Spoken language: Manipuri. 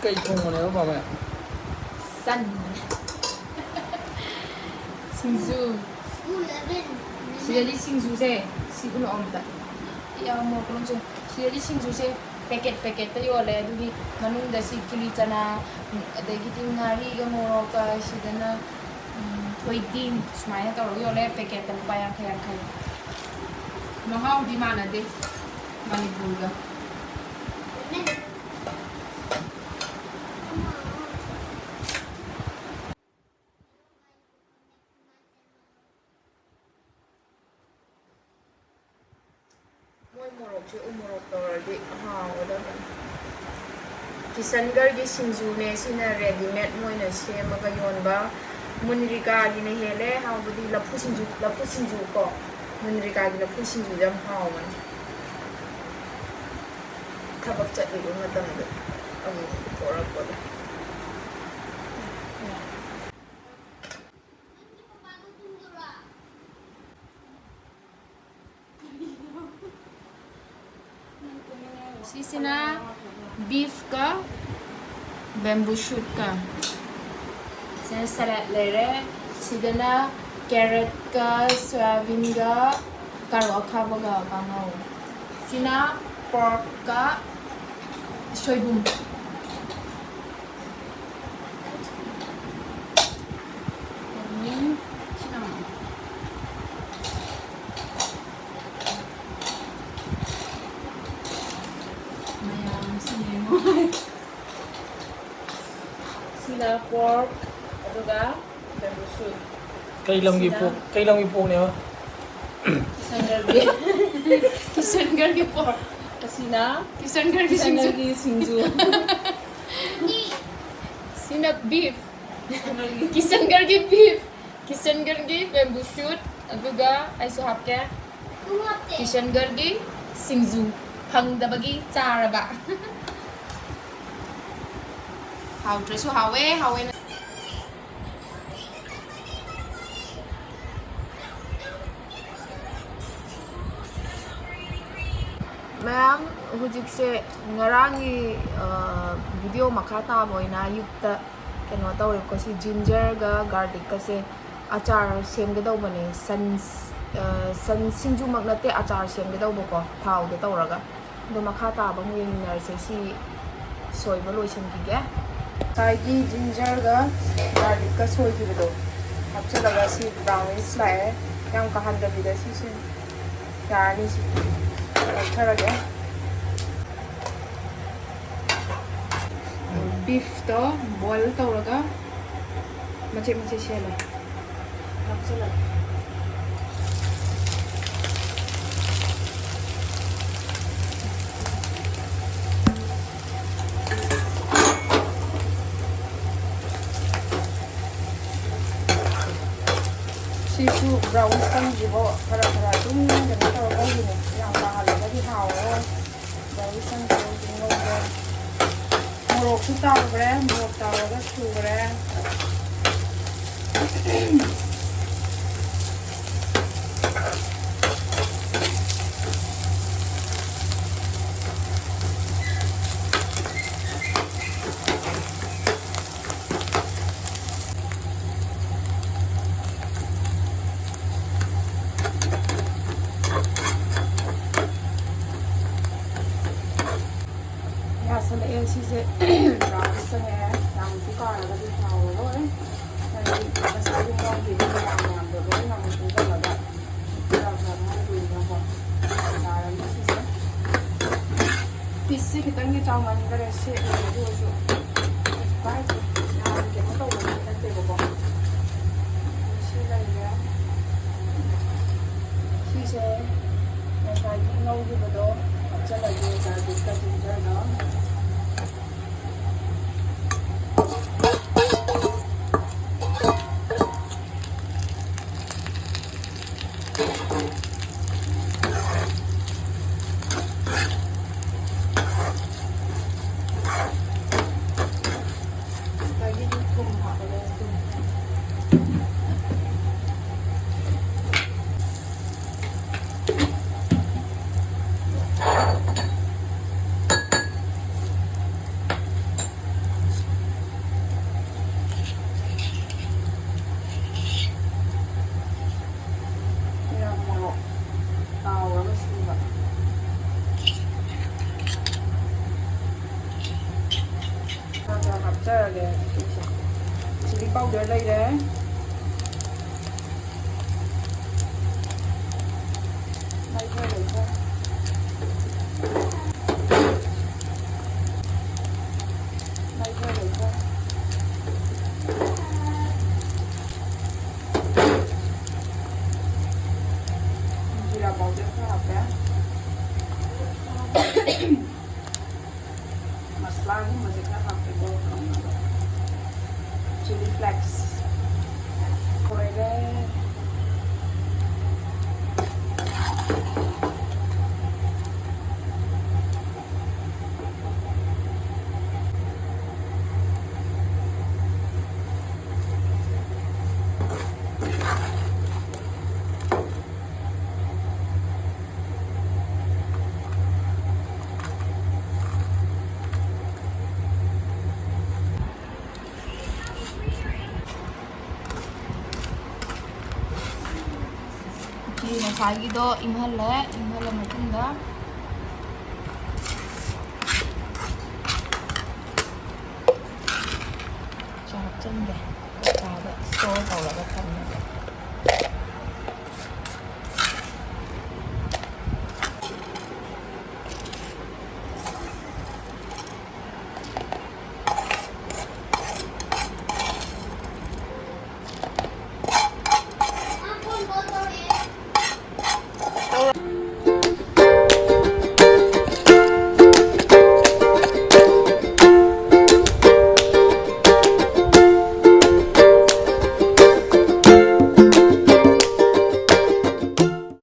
cây không mà nếu vào mẹ Sun Singju Sila Singju se siguro omta iya mo ko lang sila Singju se packet tayo le dudi manungda si kili chana adagi tingari ga mo ka sidana waiting sumaya ta ro le packet ta pa yang kaya mahal di mana deh Manipur ga Kisangargi Singju ne sina ready made moina semaga yonba munrika gi ne hele hawbudi lapu Singju ko munrika gi lapu Singju jam hawan thabak chatli go matam da amu pora pora sisina beef ka bamboo shoot ka sina salad lere sidana carrot ka soybean ga karo khaba ga kamau sina pork ka soybum sina pork aduga bamboo shoot cây lông ipo này hả Kisangargi pork Sina Kisangargi Singju sina beef Kisangargi bamboo shoot aduga aiso hapke Kisangargi Singju phangdabagi charaba hawtresu hawe Ma'am, hujikse ngarangi video makata moina yukta keno tawre ko si ginger ga garlic kasi achar semgadaw bane san Singju magnate achar semgadaw boko thau de tawraga do makata bang wing narse si soy ba loisan kige kaigi ginger ga garlic ka soy kido hapchalaga si brownish lae yang kahanda bida si sin yani si 잘하게 beef도 boil tawraga macam sela hapsala sisu brown kan jibo para tum dan tawraga gini yang mahal lagi hawo brown kan jibo morok su tawre morok tawraga sugre size brown sange yang buka laga di hawo eh nanti basta di mo di yang do yang sudah laga sama di ko dalam size pisse kita ngi chawan gare se do jo bai yang ke mo to kita te ko sila ya size na sai ngau di do chala di ka di ka ginger no ꯇꯥꯎꯔꯒ ꯁꯨꯕ ꯈꯔ ꯍꯥꯞꯆꯔꯒꯦ ꯁꯤꯁꯦ ꯆꯤꯂꯤ ꯄꯥꯎꯗꯔ ꯂꯩꯔꯦ ꯂꯩꯈ꯭ꯔꯦ जीरा पाउडर खरा हापे मसला गुम्बसे खरा हापेको चिली फ्लेक्स ꯉꯁꯥꯏꯒꯤꯗꯣ ꯏꯪꯍꯜꯂꯦ ꯏꯪꯍꯜꯂ ꯃꯇꯨꯡꯗ ꯆꯥ ꯍꯥꯞꯆꯟꯒꯦ ꯀꯧꯇꯥꯗ ꯁ꯭ꯇꯣꯔ ꯇꯧꯔꯒ ꯊꯝꯃꯦ